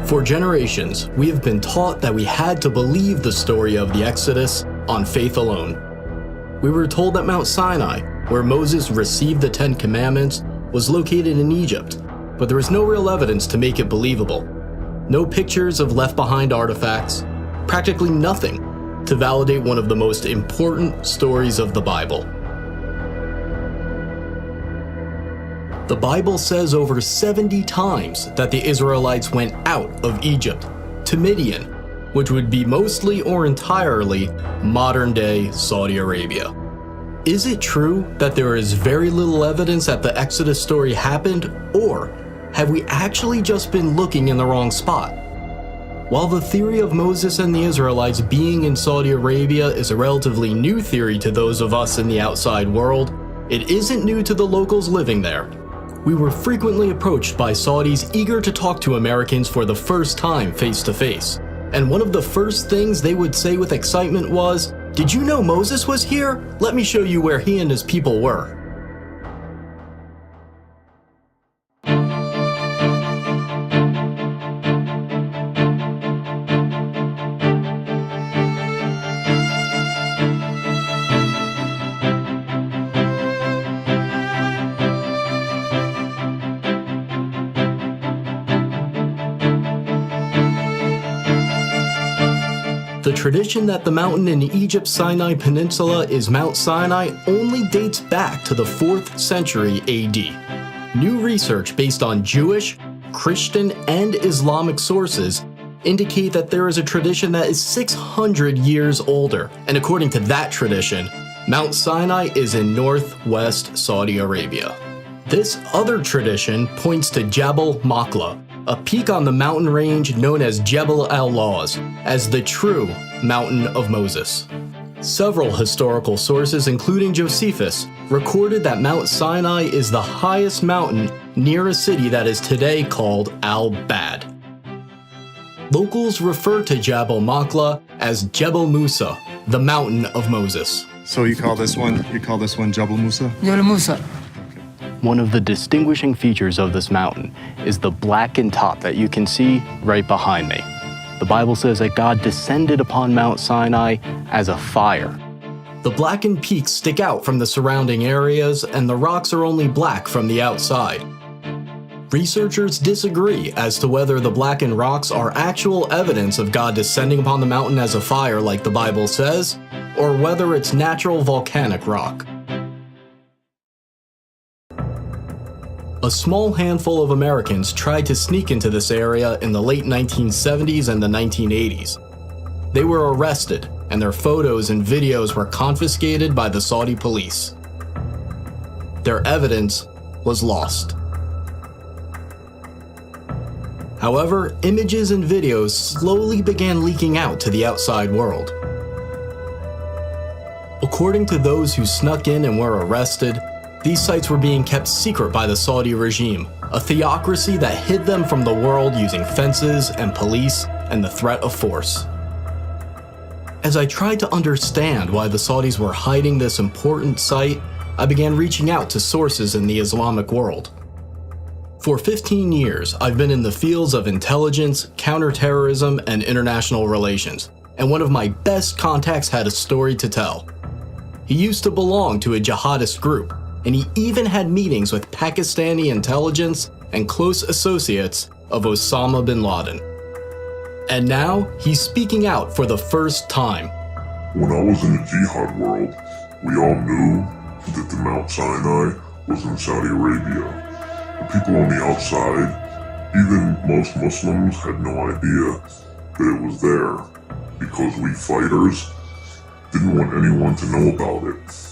For generations, we have been taught that we had to believe the story of the Exodus on faith alone. We were told that Mount Sinai, where Moses received the Ten Commandments, was located in Egypt, but there was no real evidence to make it believable. No pictures of left-behind artifacts, practically nothing to validate one of the most important stories of the Bible. The Bible says over 70 times that the Israelites went out of Egypt to Midian, which would be mostly or entirely modern-day Saudi Arabia. Is it true that there is very little evidence that the Exodus story happened, or have we actually just been looking in the wrong spot? While the theory of Moses and the Israelites being in Saudi Arabia is a relatively new theory to those of us in the outside world, it isn't new to the locals living there. We were frequently approached by Saudis eager to talk to Americans for the first time face to face. And one of the first things they would say with excitement was, "Did you know Moses was here? Let me show you where he and his people were." The tradition that the mountain in Egypt's Sinai Peninsula is Mount Sinai only dates back to the 4th century AD. New research based on Jewish, Christian, and Islamic sources indicate that there is a tradition that is 600 years older, and according to that tradition, Mount Sinai is in northwest Saudi Arabia. This other tradition points to Jabal Makla, a peak on the mountain range known as Jabal Al Lawz, as the true Mountain of Moses. Several historical sources, including Josephus, recorded that Mount Sinai is the highest mountain near a city that is today called Al-Bad. Locals refer to Jabal Makla as Jebel Musa, the Mountain of Moses. So you call this one Jabal Musa? Jabal Musa. One of the distinguishing features of this mountain is the blackened top that you can see right behind me. The Bible says that God descended upon Mount Sinai as a fire. The blackened peaks stick out from the surrounding areas, and the rocks are only black from the outside. Researchers disagree as to whether the blackened rocks are actual evidence of God descending upon the mountain as a fire like the Bible says, or whether it's natural volcanic rock. A small handful of Americans tried to sneak into this area in the late 1970s and the 1980s. They were arrested, and their photos and videos were confiscated by the Saudi police. Their evidence was lost. However, images and videos slowly began leaking out to the outside world. According to those who snuck in and were arrested, these sites were being kept secret by the Saudi regime, a theocracy that hid them from the world using fences and police and the threat of force. As I tried to understand why the Saudis were hiding this important site, I began reaching out to sources in the Islamic world. For 15 years, I've been in the fields of intelligence, counterterrorism, and international relations, and one of my best contacts had a story to tell. He used to belong to a jihadist group, and he even had meetings with Pakistani intelligence and close associates of Osama bin Laden. And now, he's speaking out for the first time. When I was in the jihad world, we all knew that the Mount Sinai was in Saudi Arabia. The people on the outside, even most Muslims, had no idea that it was there, because we fighters didn't want anyone to know about it.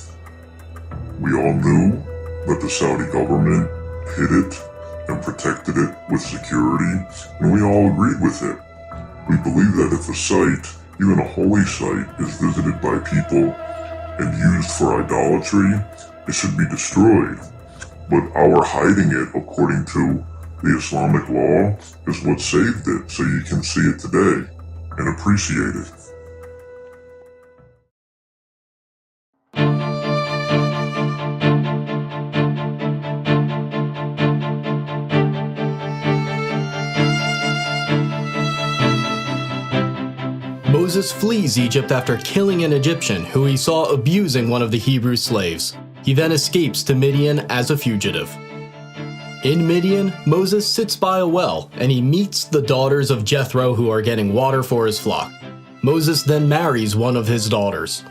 We all knew that the Saudi government hid it and protected it with security, and we all agreed with it. We believe that if a site, even a holy site, is visited by people and used for idolatry, it should be destroyed. But our hiding it, according to the Islamic law, is what saved it, so you can see it today and appreciate it. Moses flees Egypt after killing an Egyptian who he saw abusing one of the Hebrew slaves. He then escapes to Midian as a fugitive. In Midian, Moses sits by a well and he meets the daughters of Jethro who are getting water for his flock. Moses then marries one of his daughters.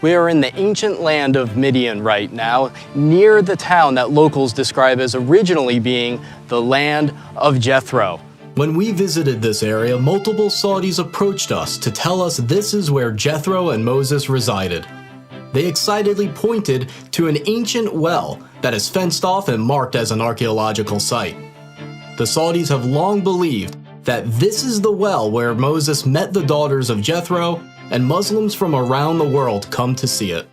We are in the ancient land of Midian right now, near the town that locals describe as originally being the land of Jethro. When we visited this area, multiple Saudis approached us to tell us this is where Jethro and Moses resided. They excitedly pointed to an ancient well that is fenced off and marked as an archaeological site. The Saudis have long believed that this is the well where Moses met the daughters of Jethro, and Muslims from around the world come to see it.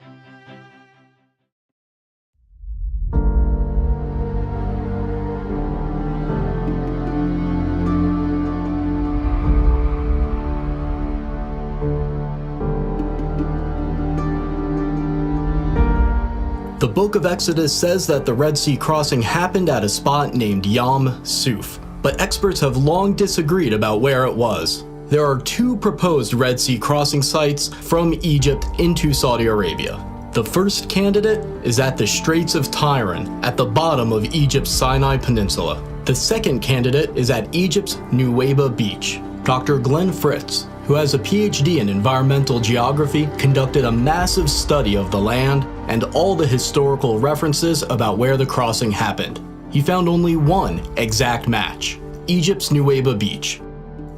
The book of Exodus says that the Red Sea crossing happened at a spot named Yam Suf, but experts have long disagreed about where it was. There are two proposed Red Sea crossing sites from Egypt into Saudi Arabia. The first candidate is at the Straits of Tiran, at the bottom of Egypt's Sinai Peninsula. The second candidate is at Egypt's Nuweiba Beach. Dr. Glenn Fritz, who has a PhD in environmental geography, conducted a massive study of the land and all the historical references about where the crossing happened. He found only one exact match: Egypt's Nuweiba Beach.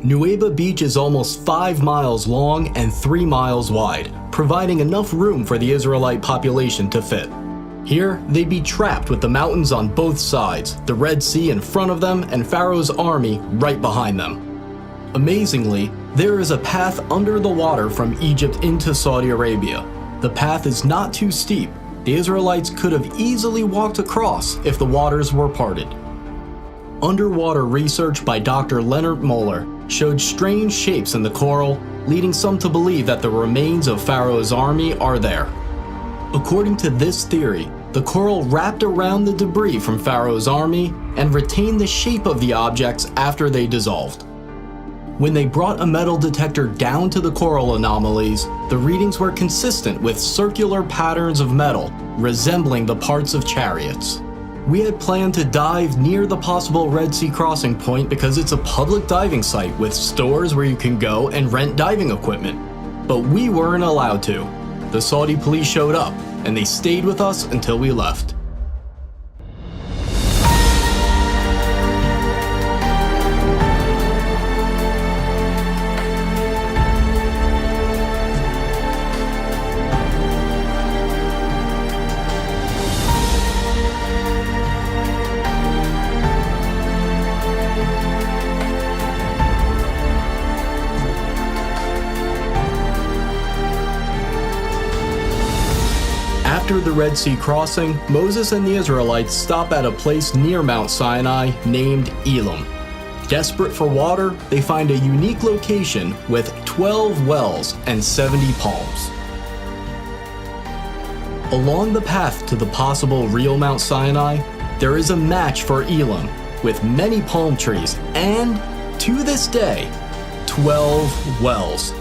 Nuweiba Beach is almost 5 miles long and 3 miles wide, providing enough room for the Israelite population to fit. Here, they'd be trapped with the mountains on both sides, the Red Sea in front of them, and Pharaoh's army right behind them. Amazingly, there is a path under the water from Egypt into Saudi Arabia. The path is not too steep. The Israelites could have easily walked across if the waters were parted. Underwater research by Dr. Leonard Moeller showed strange shapes in the coral, leading some to believe that the remains of Pharaoh's army are there. According to this theory, the coral wrapped around the debris from Pharaoh's army and retained the shape of the objects after they dissolved. When they brought a metal detector down to the coral anomalies, the readings were consistent with circular patterns of metal resembling the parts of chariots. We had planned to dive near the possible Red Sea crossing point because it's a public diving site with stores where you can go and rent diving equipment. But we weren't allowed to. The Saudi police showed up, and they stayed with us until we left. After the Red Sea crossing, Moses and the Israelites stop at a place near Mount Sinai named Elim. Desperate for water, they find a unique location with 12 wells and 70 palms. Along the path to the possible real Mount Sinai, there is a match for Elim, with many palm trees and, to this day, 12 wells.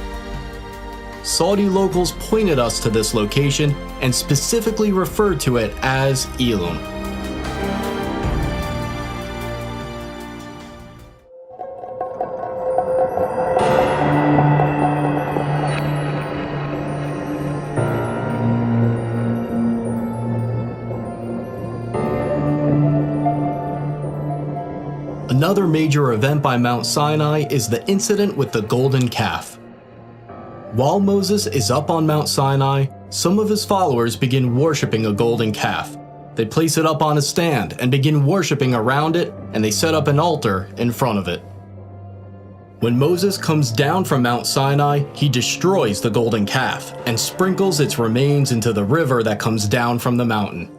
Saudi locals pointed us to this location and specifically referred to it as Elim. Another major event by Mount Sinai is the incident with the golden calf. While Moses is up on Mount Sinai, some of his followers begin worshiping a golden calf. They place it up on a stand and begin worshiping around it, and they set up an altar in front of it. When Moses comes down from Mount Sinai, he destroys the golden calf and sprinkles its remains into the river that comes down from the mountain.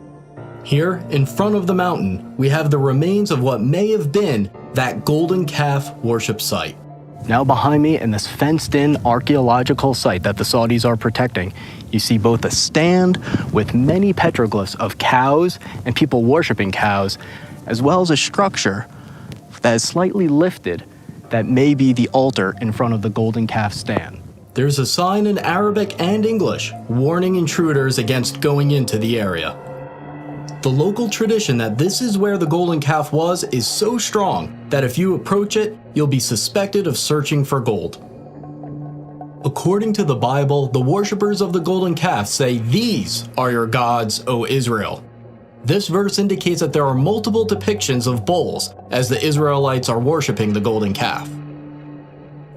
Here, in front of the mountain, we have the remains of what may have been that golden calf worship site. Now behind me, in this fenced-in archaeological site that the Saudis are protecting, you see both a stand with many petroglyphs of cows and people worshiping cows, as well as a structure that is slightly lifted that may be the altar in front of the golden calf stand. There's a sign in Arabic and English warning intruders against going into the area. The local tradition that this is where the golden calf was is so strong that if you approach it, you'll be suspected of searching for gold. According to the Bible, the worshippers of the golden calf say, "These are your gods, O Israel." This verse indicates that there are multiple depictions of bulls as the Israelites are worshiping the golden calf.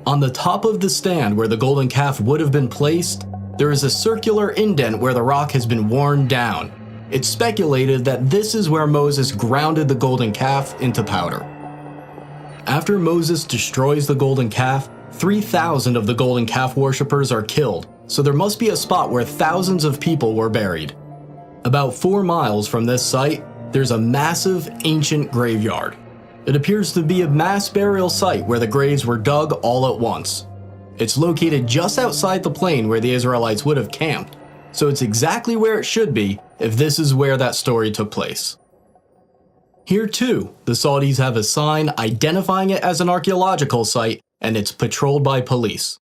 On the top of the stand where the golden calf would have been placed, there is a circular indent where the rock has been worn down. It's speculated that this is where Moses grounded the golden calf into powder. After Moses destroys the golden calf, 3,000 of the golden calf worshippers are killed, so there must be a spot where thousands of people were buried. About 4 miles from this site, there's a massive ancient graveyard. It appears to be a mass burial site where the graves were dug all at once. It's located just outside the plain where the Israelites would have camped, so it's exactly where it should be if this is where that story took place. Here too, the Saudis have a sign identifying it as an archaeological site, and it's patrolled by police.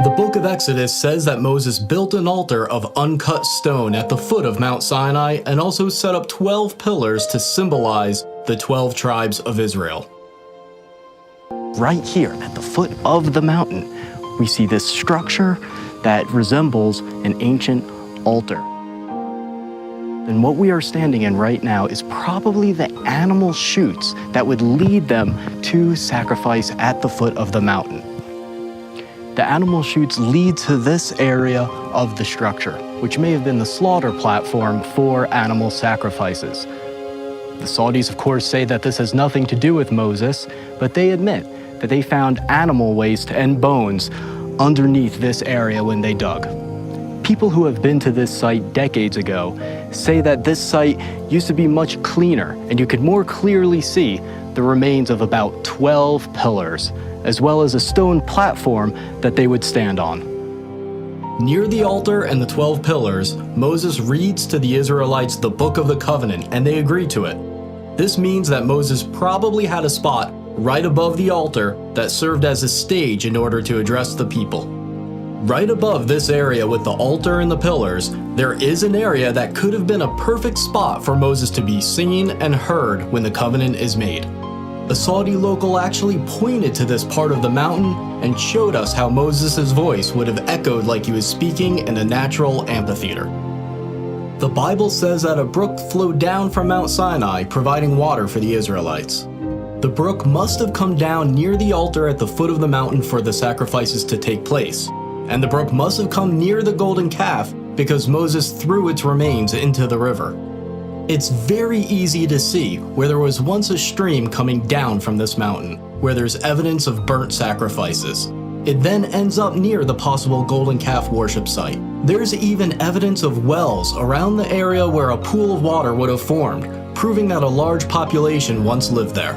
The book of Exodus says that Moses built an altar of uncut stone at the foot of Mount Sinai and also set up 12 pillars to symbolize the 12 tribes of Israel. Right here at the foot of the mountain, we see this structure that resembles an ancient altar. And what we are standing in right now is probably the animal chutes that would lead them to sacrifice at the foot of the mountain. The animal chutes lead to this area of the structure, which may have been the slaughter platform for animal sacrifices. The Saudis, of course, say that this has nothing to do with Moses, but they admit that they found animal waste and bones underneath this area when they dug. People who have been to this site decades ago say that this site used to be much cleaner, and you could more clearly see the remains of about 12 pillars, as well as a stone platform that they would stand on. Near the altar and the 12 pillars, Moses reads to the Israelites the Book of the Covenant, and they agree to it. This means that Moses probably had a spot right above the altar that served as a stage in order to address the people. Right above this area with the altar and the pillars, there is an area that could have been a perfect spot for Moses to be seen and heard when the covenant is made. A Saudi local actually pointed to this part of the mountain and showed us how Moses' voice would have echoed like he was speaking in a natural amphitheater. The Bible says that a brook flowed down from Mount Sinai, providing water for the Israelites. The brook must have come down near the altar at the foot of the mountain for the sacrifices to take place, and the brook must have come near the golden calf because Moses threw its remains into the river. It's very easy to see where there was once a stream coming down from this mountain, where there's evidence of burnt sacrifices. It then ends up near the possible golden calf worship site. There's even evidence of wells around the area where a pool of water would have formed, proving that a large population once lived there.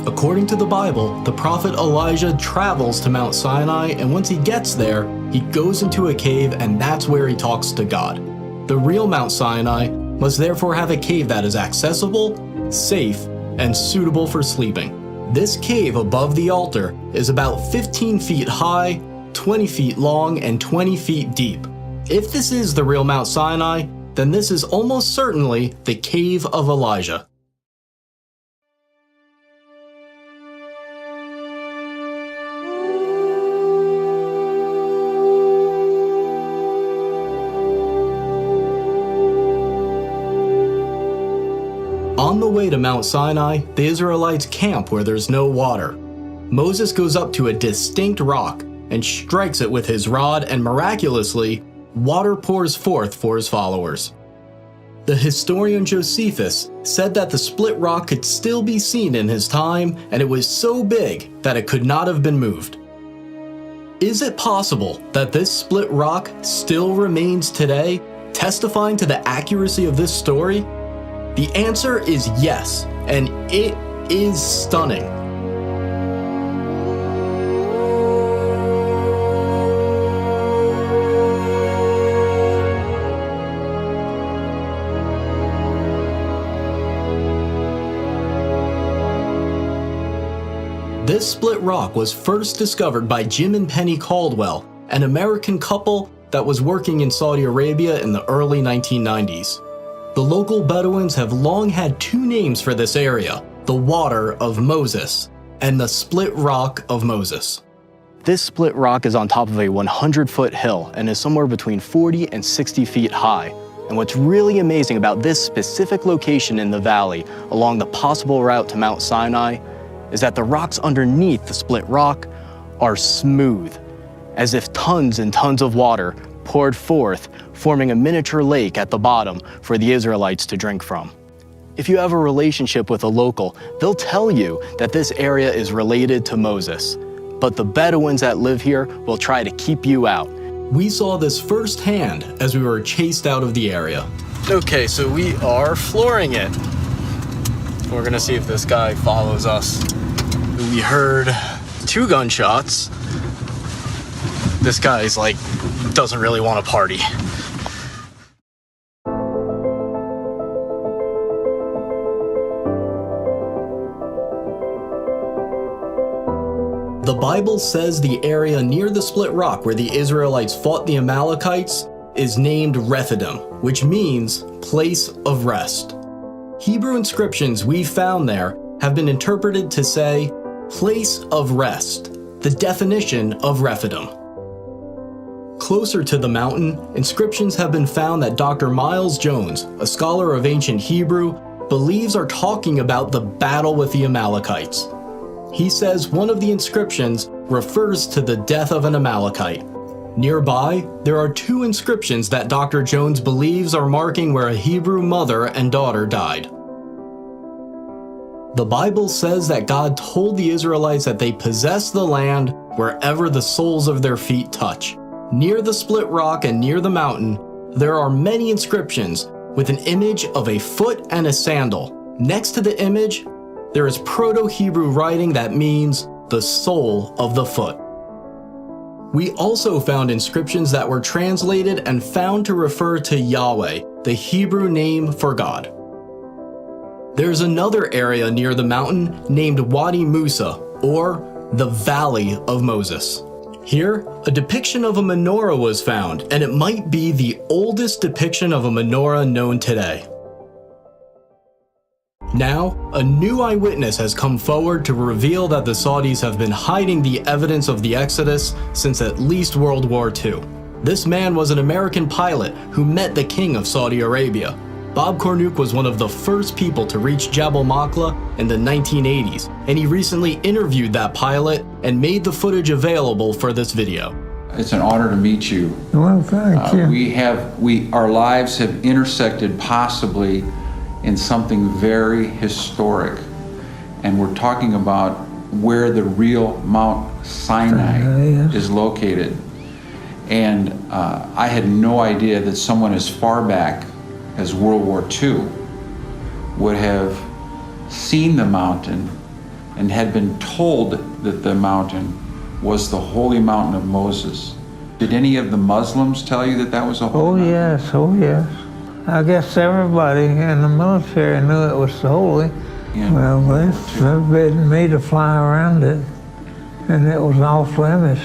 According to the Bible, the prophet Elijah travels to Mount Sinai, and once he gets there, he goes into a cave, and that's where he talks to God. The real Mount Sinai must therefore have a cave that is accessible, safe, and suitable for sleeping. This cave above the altar is about 15 feet high, 20 feet long, and 20 feet deep. If this is the real Mount Sinai, then this is almost certainly the Cave of Elijah. On the way to Mount Sinai, the Israelites camp where there's no water. Moses goes up to a distinct rock and strikes it with his rod, and miraculously, water pours forth for his followers. The historian Josephus said that the split rock could still be seen in his time, and it was so big that it could not have been moved. Is it possible that this split rock still remains today, testifying to the accuracy of this story? The answer is yes, and it is stunning. This split rock was first discovered by Jim and Penny Caldwell, an American couple that was working in Saudi Arabia in the early 1990s. The local Bedouins have long had two names for this area, the Water of Moses and the Split Rock of Moses. This split rock is on top of a 100-foot hill and is somewhere between 40 and 60 feet high. And what's really amazing about this specific location in the valley along the possible route to Mount Sinai is that the rocks underneath the split rock are smooth, as if tons and tons of water poured forth, forming a miniature lake at the bottom for the Israelites to drink from. If you have a relationship with a local, they'll tell you that this area is related to Moses, but the Bedouins that live here will try to keep you out. We saw this firsthand as we were chased out of the area. Okay, so we are flooring it. We're gonna see if this guy follows us. We heard 2 gunshots. This guy's like, doesn't really want to party. The Bible says the area near the split rock where the Israelites fought the Amalekites is named Rephidim, which means place of rest. Hebrew inscriptions we found there have been interpreted to say place of rest, the definition of Rephidim. Closer to the mountain, inscriptions have been found that Dr. Miles Jones, a scholar of ancient Hebrew, believes are talking about the battle with the Amalekites. He says one of the inscriptions refers to the death of an Amalekite. Nearby, there are 2 inscriptions that Dr. Jones believes are marking where a Hebrew mother and daughter died. The Bible says that God told the Israelites that they possess the land wherever the soles of their feet touch. Near the split rock and near the mountain, there are many inscriptions with an image of a foot and a sandal. Next to the image, there is Proto-Hebrew writing that means the sole of the foot. We also found inscriptions that were translated and found to refer to Yahweh, the Hebrew name for God. There's another area near the mountain named Wadi Musa, or the Valley of Moses. Here, a depiction of a menorah was found, and it might be the oldest depiction of a menorah known today. Now, a new eyewitness has come forward to reveal that the Saudis have been hiding the evidence of the Exodus since at least World War II. This man was an American pilot who met the King of Saudi Arabia. Bob Cornuke was one of the first people to reach Jabal Maqla in the 1980s, and he recently interviewed that pilot and made the footage available for this video. It's an honor to meet you. Well, thank you. Our lives have intersected possibly in something very historic, and we're talking about where the real Mount Sinai is located. And I had no idea that someone as far back as World War II would have seen the mountain and had been told that the mountain was the holy mountain of Moses. Did any of the Muslims tell you that that was a holy mountain? Oh yes. I guess everybody in the military knew it was holy. Yeah. Well, they forbidden me to fly around it, and it was off limits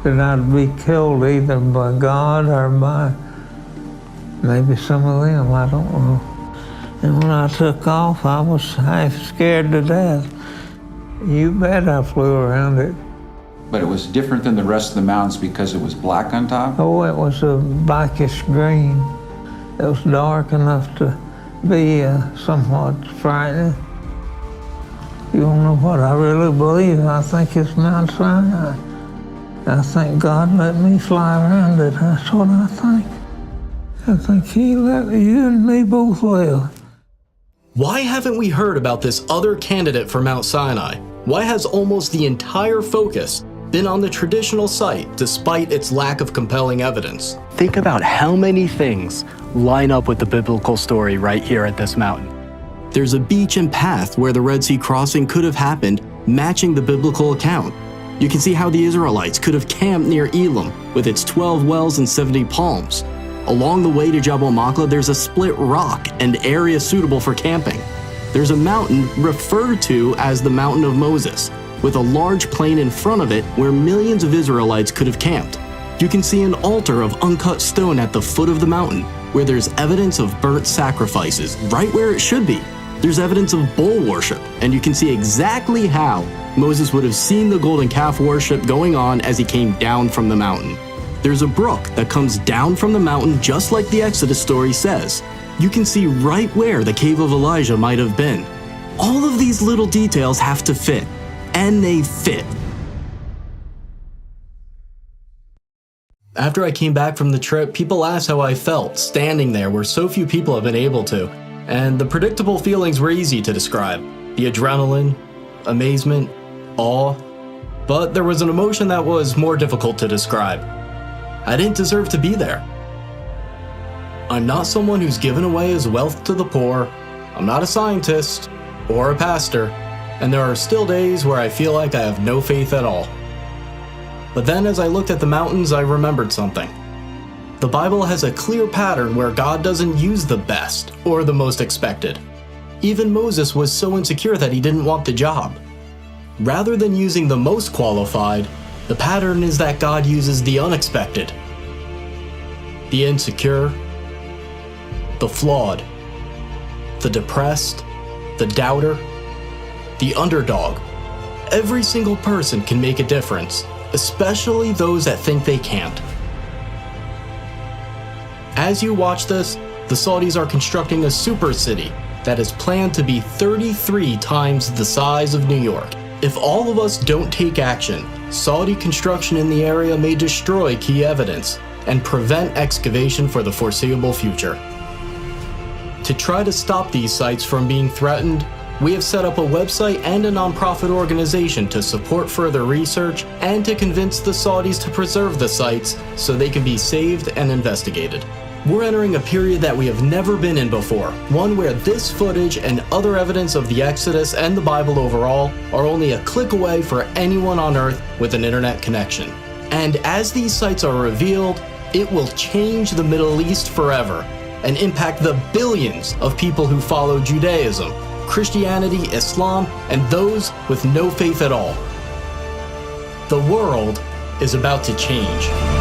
that I'd be killed either by God or by maybe some of them, I don't know. And when I took off, I was half scared to death. You bet I flew around it. But it was different than the rest of the mountains because it was black on top? Oh, it was a blackish green. It was dark enough to be somewhat frightening. You don't know what I really believe. I think it's Mount Sinai. I think God let me fly around it. That's what I think. I think he let you and me both live. Why haven't we heard about this other candidate for Mount Sinai? Why has almost the entire focus been on the traditional site despite its lack of compelling evidence. Think about how many things line up with the biblical story right here at this mountain. There's a beach and path where the Red Sea crossing could have happened, matching the biblical account. You can see how the Israelites could have camped near Elim with its 12 wells and 70 palms. Along the way to Jabal Makla, there's a split rock and area suitable for camping. There's a mountain referred to as the Mountain of Moses, with a large plain in front of it where millions of Israelites could have camped. You can see an altar of uncut stone at the foot of the mountain, where there's evidence of burnt sacrifices, right where it should be. There's evidence of bull worship, and you can see exactly how Moses would have seen the golden calf worship going on as he came down from the mountain. There's a brook that comes down from the mountain just like the Exodus story says. You can see right where the cave of Elijah might have been. All of these little details have to fit, and they fit. After I came back from the trip, people asked how I felt standing there where so few people have been able to, and the predictable feelings were easy to describe. The adrenaline, amazement, awe, but there was an emotion that was more difficult to describe. I didn't deserve to be there. I'm not someone who's given away his wealth to the poor, I'm not a scientist or a pastor, and there are still days where I feel like I have no faith at all. But then as I looked at the mountains, I remembered something. The Bible has a clear pattern where God doesn't use the best or the most expected. Even Moses was so insecure that he didn't want the job. Rather than using the most qualified, the pattern is that God uses the unexpected, the insecure, the flawed, the depressed, the doubter, the underdog. Every single person can make a difference, especially those that think they can't. As you watch this, the Saudis are constructing a super city that is planned to be 33 times the size of New York. If all of us don't take action, Saudi construction in the area may destroy key evidence and prevent excavation for the foreseeable future. To try to stop these sites from being threatened, we have set up a website and a nonprofit organization to support further research and to convince the Saudis to preserve the sites so they can be saved and investigated. We're entering a period that we have never been in before, one where this footage and other evidence of the Exodus and the Bible overall are only a click away for anyone on Earth with an internet connection. And as these sites are revealed, it will change the Middle East forever and impact the billions of people who follow Judaism, Christianity, Islam, and those with no faith at all. The world is about to change.